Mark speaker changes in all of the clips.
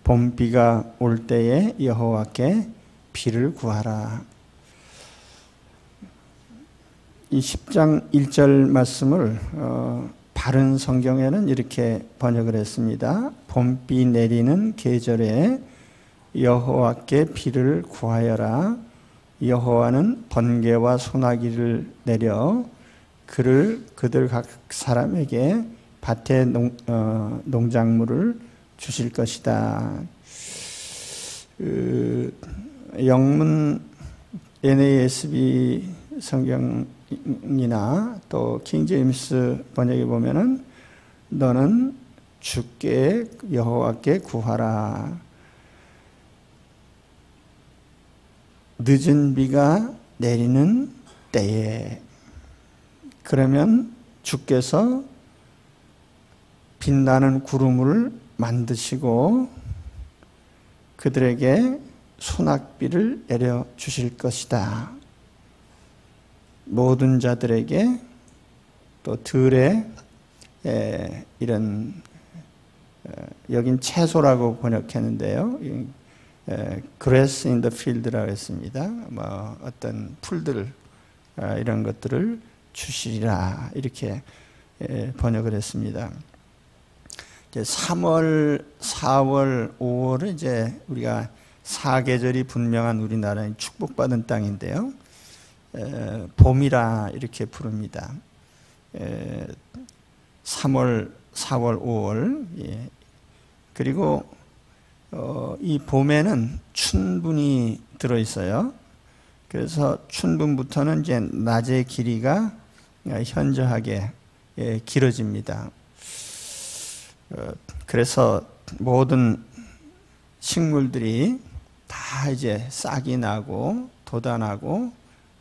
Speaker 1: 봄비가 올 때에 여호와께 비를 구하라. 이 10장 1절 말씀을 바른 성경에는 이렇게 번역을 했습니다. 봄비 내리는 계절에 여호와께 비를 구하여라. 여호와는 번개와 소나기를 내려 그들 각 사람에게 밭의 농작물을 주실 것이다. 영문 NASB 성경이나 또 킹제임스 번역에 보면은 너는 주께 여호와께 구하라. 늦은 비가 내리는 때에, 그러면 주께서 빛나는 구름을 만드시고 그들에게 소낙비를 내려 주실 것이다. 모든 자들에게, 또 들에, 이런 여긴 채소라고 번역했는데요. grass in the field라고 했습니다. 어떤 풀들, 이런 것들을 주시리라, 이렇게 번역을 했습니다. 이제 3월, 4월, 5월은 이제 우리가 사계절이 분명한 우리나라의 축복받은 땅인데요. 봄이라 이렇게 부릅니다. 3월, 4월, 5월. 예. 그리고 이 봄에는 춘분이 들어있어요. 그래서 춘분부터는 이제 낮의 길이가 현저하게 길어집니다. 그래서 모든 식물들이 다 이제 싹이 나고 돋아나고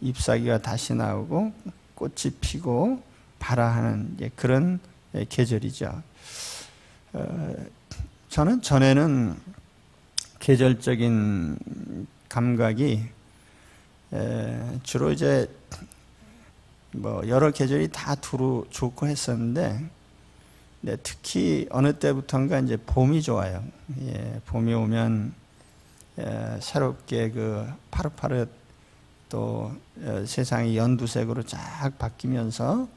Speaker 1: 잎사귀가 다시 나오고 꽃이 피고 발화하는 그런 계절이죠. 저는 전에는 계절적인 감각이 주로 이제 여러 계절이 다 두루 좋고 했었는데, 특히 어느 때부터인가 이제 봄이 좋아요. 봄이 오면 새롭게 파릇파릇 또 세상이 연두색으로 쫙 바뀌면서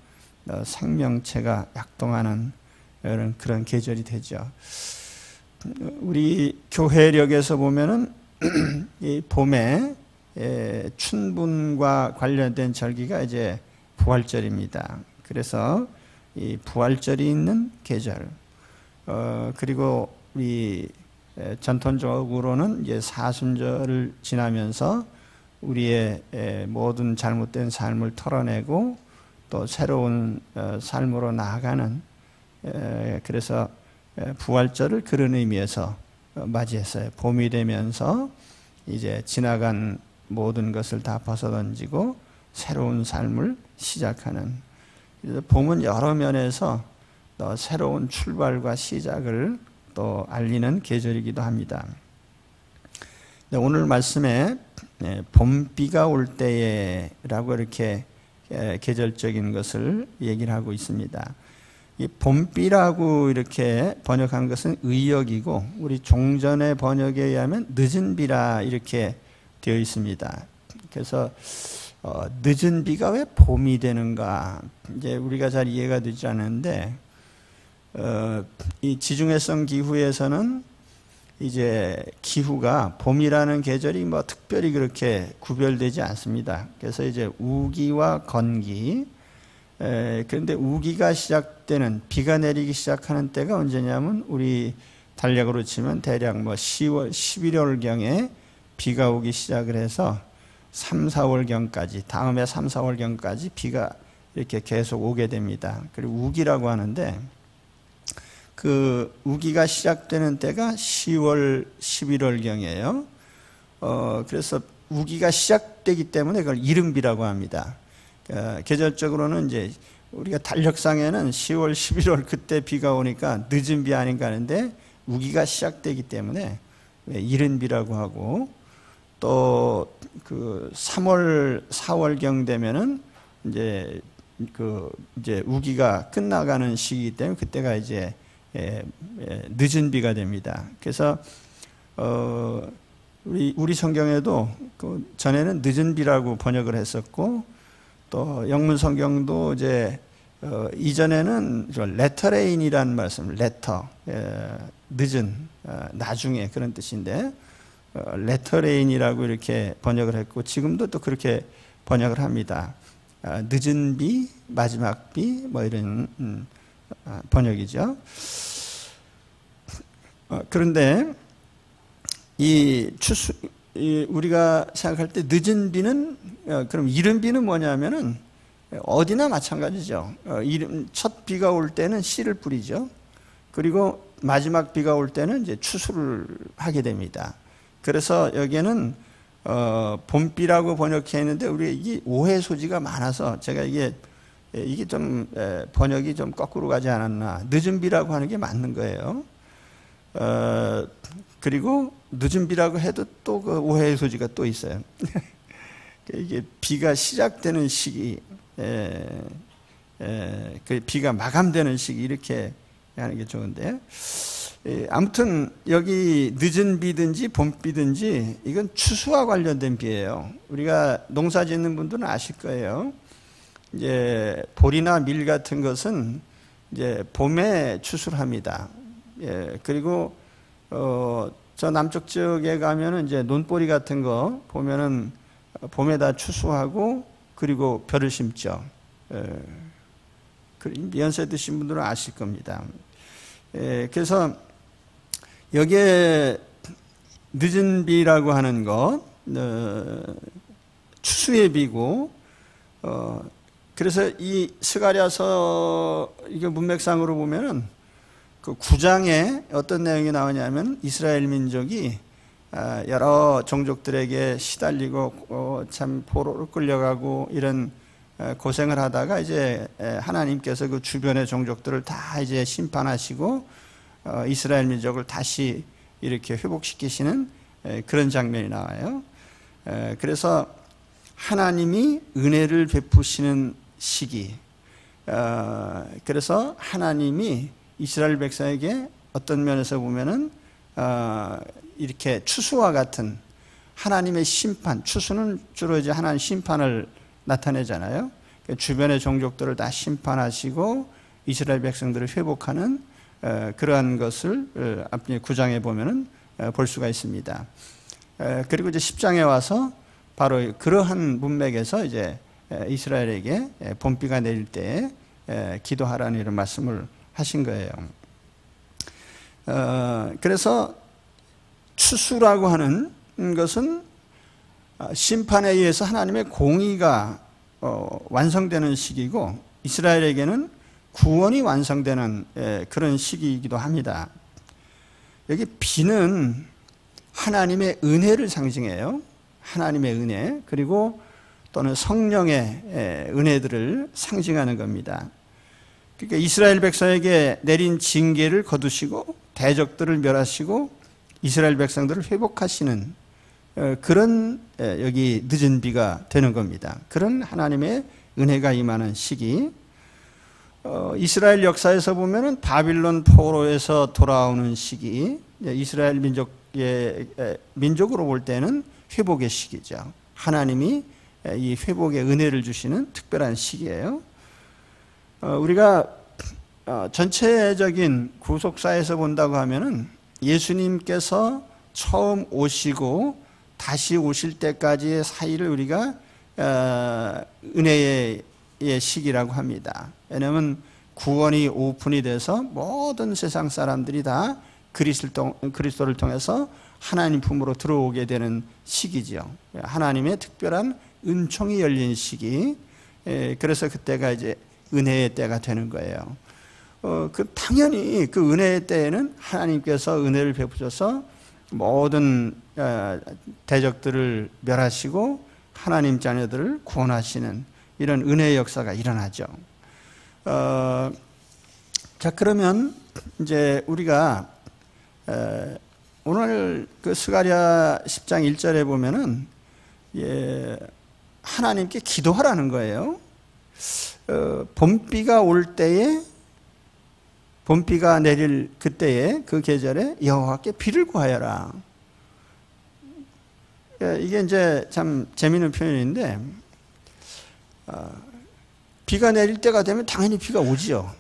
Speaker 1: 생명체가 약동하는 그런 계절이 되죠. 우리 교회력에서 보면은 이 봄에 춘분과 관련된 절기가 이제 부활절입니다. 그래서 이 부활절이 있는 계절, 그리고 우리 전통적으로는 이제 사순절을 지나면서 우리의 모든 잘못된 삶을 털어내고 또 새로운 삶으로 나아가는, 그래서 부활절을 그런 의미에서 맞이했어요. 봄이 되면서 이제 지나간 모든 것을 다 벗어던지고 새로운 삶을 시작하는, 그래서 봄은 여러 면에서 또 새로운 출발과 시작을 또 알리는 계절이기도 합니다. 오늘 말씀에 봄비가 올 때에 라고 이렇게 계절적인 것을 얘기를 하고 있습니다. 이 봄비라고 이렇게 번역한 것은 의역이고, 우리 종전의 번역에 의하면 늦은 비라 이렇게 되어 있습니다. 그래서 늦은 비가 왜 봄이 되는가, 이제 우리가 잘 이해가 되지 않는데, 이 지중해성 기후에서는 이제 기후가 봄이라는 계절이 특별히 그렇게 구별되지 않습니다. 그래서 이제 우기와 건기, 그런데 우기가 시작되는, 비가 내리기 시작하는 때가 언제냐면 우리 달력으로 치면 대략 10월, 11월경에 비가 오기 시작을 해서 3, 4월경까지, 다음에 3, 4월경까지 비가 이렇게 계속 오게 됩니다. 그리고 우기라고 하는데, 그 우기가 시작되는 때가 10월, 11월경이에요. 그래서 우기가 시작되기 때문에 그걸 이른비라고 합니다. 계절적으로는 이제 우리가 달력상에는 10월, 11월 그때 비가 오니까 늦은 비 아닌가 하는데, 우기가 시작되기 때문에 이른비라고 하고, 또 그 3월, 4월경 되면은 이제 이제 우기가 끝나가는 시기이기 때문에 그때가 이제 늦은 비가 됩니다. 그래서 우리 성경에도 그 전에는 늦은 비라고 번역을 했었고, 또 영문 성경도 이제 이전에는 레터레인이라는 말씀, 레터, 늦은, 나중에 그런 뜻인데, 레터레인이라고 이렇게 번역을 했고, 지금도 또 그렇게 번역을 합니다. 늦은 비, 마지막 비, 뭐 이런 번역이죠. 그런데 우리가 생각할 때 늦은 비는, 그럼 이른 비는 뭐냐면은 어디나 마찬가지죠. 첫 비가 올 때는 씨를 뿌리죠. 그리고 마지막 비가 올 때는 이제 추수를 하게 됩니다. 그래서 여기에는 봄비라고 번역해 있는데, 우리 이게 오해 소지가 많아서 제가 이게 좀 번역이 좀 거꾸로 가지 않았나. 늦은 비라고 하는 게 맞는 거예요. 그리고 늦은 비라고 해도 또 그 오해의 소지가 또 있어요. 이게 비가 시작되는 시기, 그 비가 마감되는 시기, 이렇게 하는 게 좋은데, 아무튼 여기 늦은 비든지 봄비든지 이건 추수와 관련된 비예요. 우리가 농사 짓는 분들은 아실 거예요. 이제 보리나 밀 같은 것은 이제 봄에 추수를 합니다. 그리고 저 남쪽 지역에 가면은 이제 논보리 같은 거 보면은 봄에다 추수하고 그리고 벼를 심죠. 연세 드신 분들은 아실 겁니다. 그래서 여기에 늦은 비라고 하는 것, 추수의 비고, 그래서 이 스가랴서 이게 문맥상으로 보면은 그 9장에 어떤 내용이 나오냐면, 이스라엘 민족이 여러 종족들에게 시달리고 참 포로로 끌려가고 이런 고생을 하다가 이제 하나님께서 그 주변의 종족들을 다 이제 심판하시고 이스라엘 민족을 다시 이렇게 회복시키시는 그런 장면이 나와요. 그래서 하나님이 은혜를 베푸시는 시기, 그래서 하나님이 이스라엘 백성에게 어떤 면에서 보면은 이렇게 추수와 같은 하나님의 심판, 추수는 주로 이제 하나님 심판을 나타내잖아요. 주변의 종족들을 다 심판하시고 이스라엘 백성들을 회복하는 그러한 것을 앞에 9장에 보면은 볼 수가 있습니다. 그리고 이제 10장에 와서 바로 그러한 문맥에서 이제 이스라엘에게 봄비가 내릴 때 기도하라는 이런 말씀을 하신 거예요. 그래서 추수라고 하는 것은 심판에 의해서 하나님의 공의가 완성되는 시기고, 이스라엘에게는 구원이 완성되는 그런 시기이기도 합니다. 여기 비는 하나님의 은혜를 상징해요. 하나님의 은혜, 그리고 또는 성령의 은혜들을 상징하는 겁니다. 그러니까 이스라엘 백성에게 내린 징계를 거두시고 대적들을 멸하시고 이스라엘 백성들을 회복하시는 그런 여기 늦은 비가 되는 겁니다. 그런 하나님의 은혜가 임하는 시기. 이스라엘 역사에서 보면은 바빌론 포로에서 돌아오는 시기, 이스라엘 민족으로 볼 때는 회복의 시기죠. 하나님이 이 회복의 은혜를 주시는 특별한 시기예요. 우리가 전체적인 구속사에서 본다고 하면은 예수님께서 처음 오시고 다시 오실 때까지의 사이를 우리가 은혜의 시기라고 합니다. 왜냐하면 구원이 오픈이 돼서 모든 세상 사람들이 다 그리스도를 통해서 하나님 품으로 들어오게 되는 시기죠. 하나님의 특별한 은총이 열린 시기. 그래서 그때가 이제 은혜의 때가 되는 거예요. 당연히 그 은혜의 때에는 하나님께서 은혜를 베푸셔서 모든 대적들을 멸하시고 하나님 자녀들을 구원하시는 이런 은혜의 역사가 일어나죠. 자, 그러면 이제 우리가 오늘 그 스가랴 10장 1절에 보면은 하나님께 기도하라는 거예요. 봄비가 올 때에, 봄비가 내릴 그때에, 그 계절에 여호와께 비를 구하여라. 이게 이제 참 재미있는 표현인데, 비가 내릴 때가 되면 당연히 비가 오지요.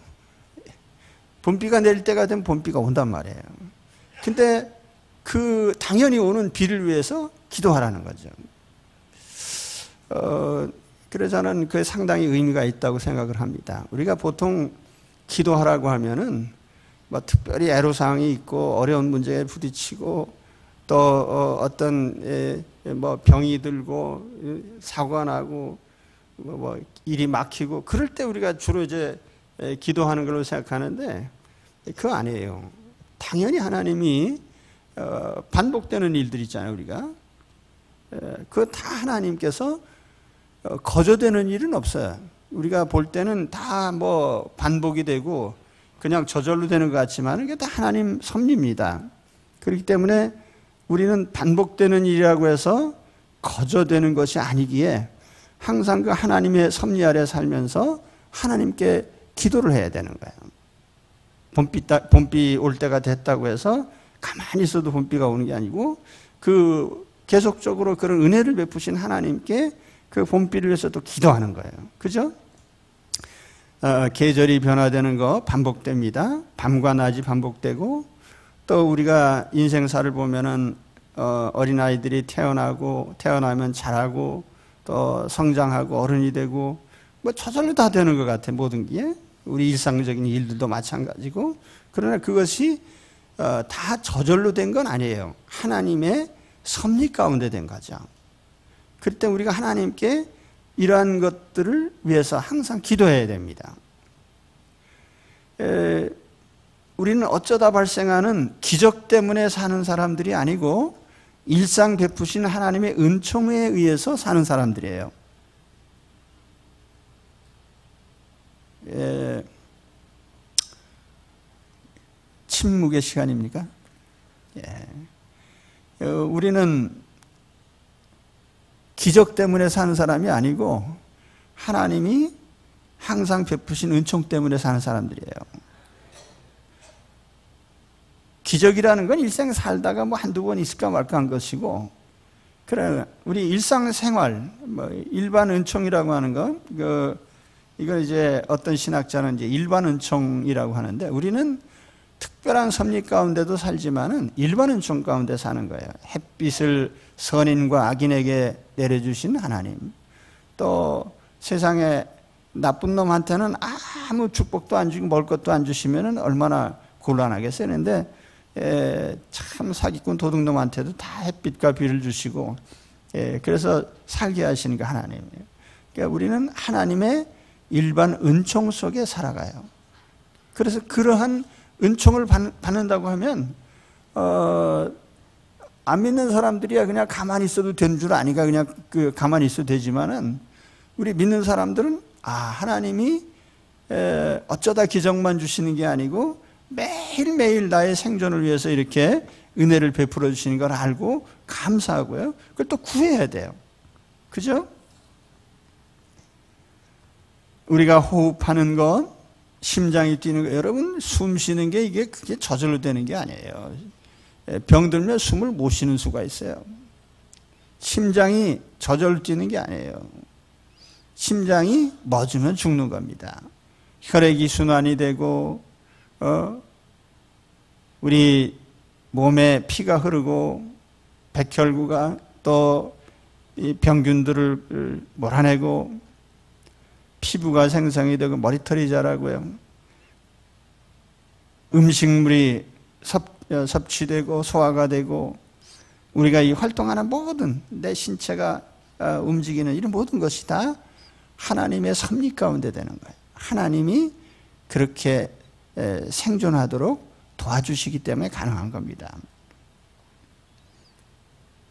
Speaker 1: 봄비가 내릴 때가 되면 봄비가 온단 말이에요. 근데 그 당연히 오는 비를 위해서 기도하라는 거죠. 그래서 저는 그게 상당히 의미가 있다고 생각을 합니다. 우리가 보통 기도하라고 하면은 뭐 특별히 애로사항이 있고 어려운 문제에 부딪히고 또 어떤 뭐 병이 들고 사고가 나고 뭐 일이 막히고 그럴 때 우리가 주로 이제 기도하는 걸로 생각하는데 그거 아니에요. 당연히 하나님이 반복되는 일들 있잖아요, 우리가. 그거 다 하나님께서 거저되는 일은 없어요. 우리가 볼 때는 다 뭐 반복이 되고 그냥 저절로 되는 것 같지만 이게 다 하나님 섭리입니다. 그렇기 때문에 우리는 반복되는 일이라고 해서 거저되는 것이 아니기에 항상 그 하나님의 섭리 아래 살면서 하나님께 기도를 해야 되는 거예요. 봄비 올 때가 됐다고 해서 가만히 있어도 봄비가 오는 게 아니고 그 계속적으로 그런 은혜를 베푸신 하나님께 그 봄비를 위해서 또 기도하는 거예요. 그죠? 계절이 변화되는 거 반복됩니다. 밤과 낮이 반복되고 또 우리가 인생사를 보면은 어린아이들이 태어나면 자라고 또 성장하고 어른이 되고 뭐 저절로 다 되는 것 같아, 모든 게. 우리 일상적인 일들도 마찬가지고. 그러나 그것이 다 저절로 된 건 아니에요. 하나님의 섭리 가운데 된 거죠. 그럴 때 우리가 하나님께 이러한 것들을 위해서 항상 기도해야 됩니다. 우리는 어쩌다 발생하는 기적 때문에 사는 사람들이 아니고 일상 베푸신 하나님의 은총에 의해서 사는 사람들이에요. 침묵의 시간입니까? 우리는 기적 때문에 사는 사람이 아니고 하나님이 항상 베푸신 은총 때문에 사는 사람들이에요. 기적이라는 건 일생 살다가 뭐 한두 번 있을까 말까 한 것이고, 그래 우리 일상생활 뭐 일반 은총이라고 하는 거, 이걸 이제 어떤 신학자는 이제 일반 은총이라고 하는데, 우리는 특별한 섭리 가운데도 살지만은 일반 은총 가운데 사는 거예요. 햇빛을 선인과 악인에게 내려주신 하나님, 또 세상에 나쁜 놈한테는 아무 축복도 안 주고 먹을 것도 안 주시면은 얼마나 곤란하겠어요. 그런데 참 사기꾼 도둑놈한테도 다 햇빛과 비를 주시고, 그래서 살게 하시는 게 하나님이에요. 그러니까 우리는 하나님의 일반 은총 속에 살아가요. 그래서 그러한 은총을 받는다고 하면 안 믿는 사람들이야 그냥 가만히 있어도 되는 줄 아니까 그냥 가만히 있어도 되지만은, 우리 믿는 사람들은 하나님이 어쩌다 기적만 주시는 게 아니고 매일매일 나의 생존을 위해서 이렇게 은혜를 베풀어 주시는 걸 알고 감사하고요. 그걸 또 구해야 돼요. 그죠? 우리가 호흡하는 것, 심장이 뛰는 것, 여러분 숨 쉬는 게 그게 저절로 되는 게 아니에요. 병들면 숨을 못 쉬는 수가 있어요. 심장이 저절로 뛰는 게 아니에요. 심장이 멎으면 죽는 겁니다. 혈액이 순환이 되고 우리 몸에 피가 흐르고 백혈구가 또 이 병균들을 몰아내고 피부가 생성이 되고 머리털이 자라고요. 음식물이 섭취되고 소화가 되고, 우리가 이 활동하는 모든 내 신체가 움직이는 이런 모든 것이 다 하나님의 섭리 가운데 되는 거예요. 하나님이 그렇게 생존하도록 도와주시기 때문에 가능한 겁니다.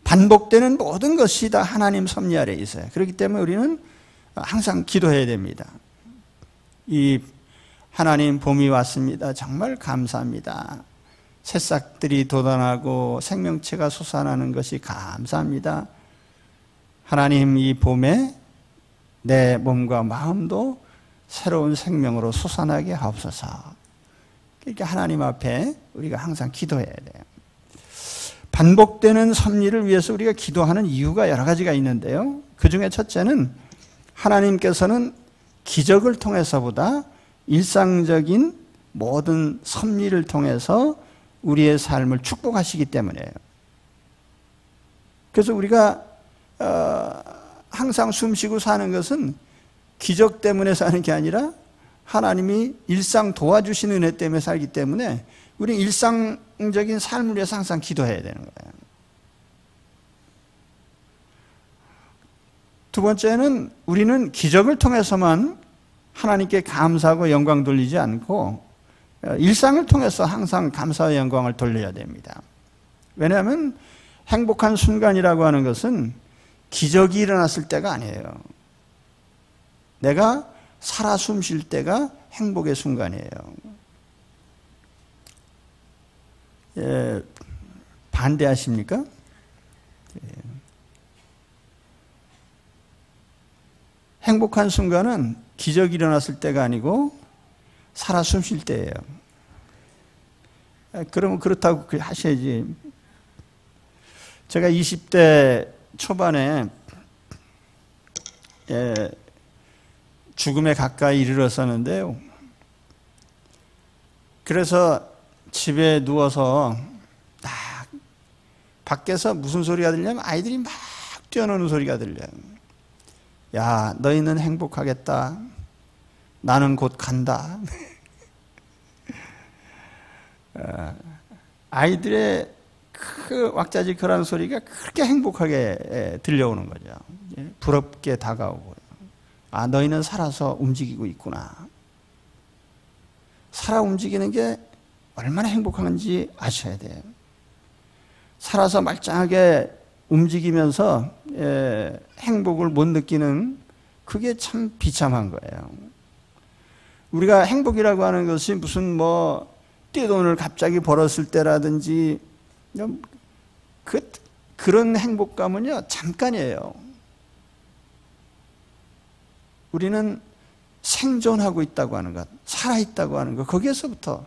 Speaker 1: 반복되는 모든 것이 다 하나님 섭리 아래에 있어요. 그렇기 때문에 우리는 항상 기도해야 됩니다. 이 하나님 봄이 왔습니다. 정말 감사합니다. 새싹들이 돋아나고 생명체가 솟아나는 것이 감사합니다. 하나님 이 봄에 내 몸과 마음도 새로운 생명으로 솟아나게 하옵소서. 그러니까 하나님 앞에 우리가 항상 기도해야 돼요. 반복되는 섭리를 위해서 우리가 기도하는 이유가 여러 가지가 있는데요. 그 중에 첫째는 하나님께서는 기적을 통해서보다 일상적인 모든 섭리를 통해서 우리의 삶을 축복하시기 때문이에요. 그래서 우리가 항상 숨쉬고 사는 것은 기적 때문에 사는 게 아니라 하나님이 일상 도와주시는 은혜 때문에 살기 때문에 우리 일상적인 삶을 위해서 항상 기도해야 되는 거예요. 두 번째는 우리는 기적을 통해서만 하나님께 감사하고 영광 돌리지 않고 일상을 통해서 항상 감사와 영광을 돌려야 됩니다. 왜냐하면 행복한 순간이라고 하는 것은 기적이 일어났을 때가 아니에요. 내가 살아 숨 쉴 때가 행복의 순간이에요. 예, 반대하십니까? 예. 행복한 순간은 기적이 일어났을 때가 아니고 살아 숨 쉴 때예요. 그러면 그렇다고 하셔야지. 제가 20대 초반에 죽음에 가까이 이르렀었는데요. 그래서 집에 누워서 딱 밖에서 무슨 소리가 들리냐면 아이들이 막 뛰어노는 소리가 들려요. 야, 너희는 행복하겠다. 나는 곧 간다. 아이들의 그 왁자지껄한 소리가 그렇게 행복하게 들려오는 거죠. 부럽게 다가오고. 아, 너희는 살아서 움직이고 있구나. 살아 움직이는 게 얼마나 행복한지 아셔야 돼요. 살아서 말짱하게 움직이면서 행복을 못 느끼는 그게 참 비참한 거예요. 우리가 행복이라고 하는 것이 무슨 뭐 떼돈을 갑자기 벌었을 때라든지 그런 행복감은요 잠깐이에요. 우리는 생존하고 있다고 하는 것, 살아있다고 하는 것, 거기에서부터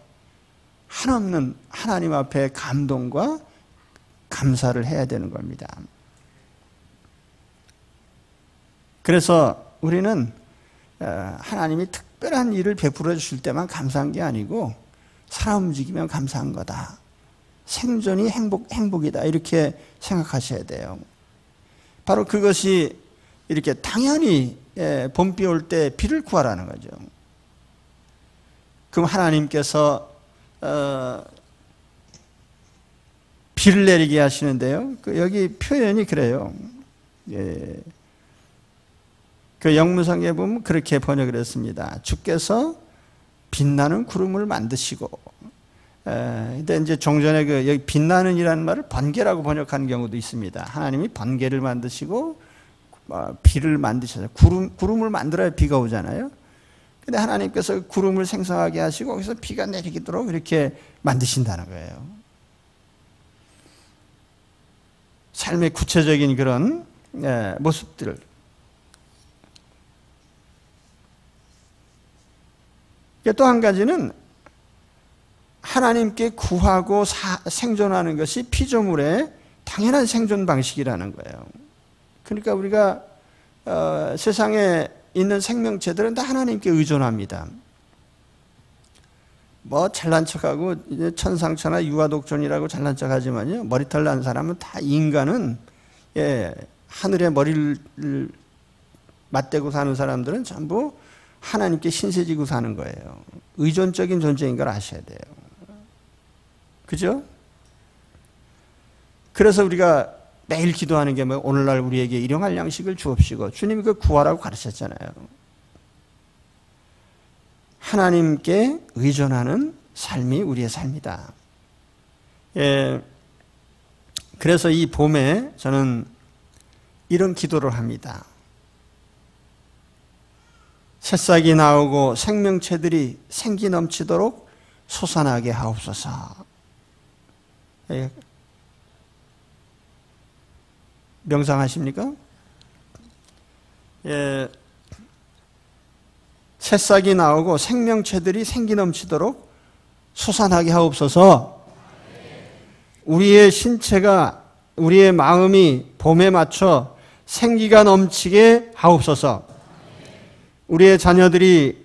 Speaker 1: 한없는 하나님 앞에 감동과 감사를 해야 되는 겁니다. 그래서 우리는 하나님이 특별한 일을 베풀어 주실 때만 감사한 게 아니고 살아 움직이면 감사한 거다. 생존이 행복이다. 이렇게 생각하셔야 돼요. 바로 그것이 이렇게 당연히 봄비 올 때 비를 구하라는 거죠. 그럼 하나님께서 비를 내리게 하시는데요. 여기 표현이 그래요. 그 영문성에 보면 그렇게 번역을 했습니다. 주께서 빛나는 구름을 만드시고, 근데 이제 종전에 여기 빛나는이라는 말을 번개라고 번역하는 경우도 있습니다. 하나님이 번개를 만드시고 비를 만드셔서 구름을 만들어야 비가 오잖아요. 근데 하나님께서 구름을 생성하게 하시고 거기서 비가 내리도록 이렇게 만드신다는 거예요. 삶의 구체적인 그런 모습들을. 또 한 가지는 하나님께 구하고 생존하는 것이 피조물의 당연한 생존 방식이라는 거예요. 그러니까 우리가 세상에 있는 생명체들은 다 하나님께 의존합니다. 뭐 잘난 척하고 이제 천상천하 유아독존이라고 잘난 척하지만요, 머리털 난 사람은 다 인간은 하늘에 머리를 맞대고 사는 사람들은 전부 하나님께 신세지고 사는 거예요. 의존적인 존재인 걸 아셔야 돼요. 그죠? 그래서 우리가 매일 기도하는 게 뭐 오늘날 우리에게 일용할 양식을 주옵시고, 주님이 그 구하라고 가르쳤잖아요. 하나님께 의존하는 삶이 우리의 삶이다. 그래서 이 봄에 저는 이런 기도를 합니다. 새싹이 나오고 생명체들이 생기 넘치도록 솟아나게 하옵소서. 명상하십니까? 새싹이 나오고 생명체들이 생기 넘치도록 솟아나게 하옵소서. 우리의 신체가, 우리의 마음이 봄에 맞춰 생기가 넘치게 하옵소서. 우리의 자녀들이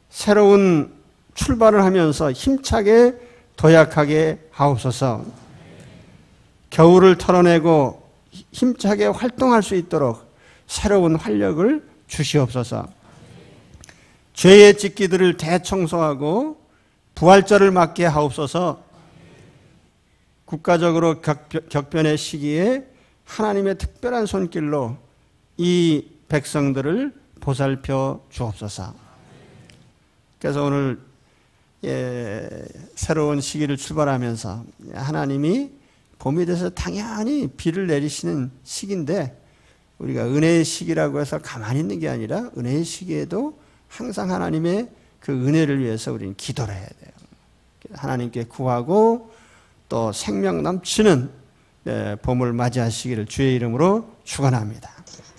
Speaker 1: 새로운 출발을 하면서 힘차게 도약하게 하옵소서. 겨울을 털어내고 힘차게 활동할 수 있도록 새로운 활력을 주시옵소서. 죄의 찢기들을 대청소하고 부활절을 맞게 하옵소서. 국가적으로 격변의 시기에 하나님의 특별한 손길로 이 백성들을 보살펴 주옵소서. 그래서 오늘 새로운 시기를 출발하면서 하나님이 봄이 돼서 당연히 비를 내리시는 시기인데 우리가 은혜의 시기라고 해서 가만히 있는 게 아니라 은혜의 시기에도 항상 하나님의 그 은혜를 위해서 우리는 기도를 해야 돼요. 하나님께 구하고 또 생명 넘치는 봄을 맞이하시기를 주의 이름으로 축원합니다.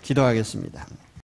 Speaker 1: 기도하겠습니다.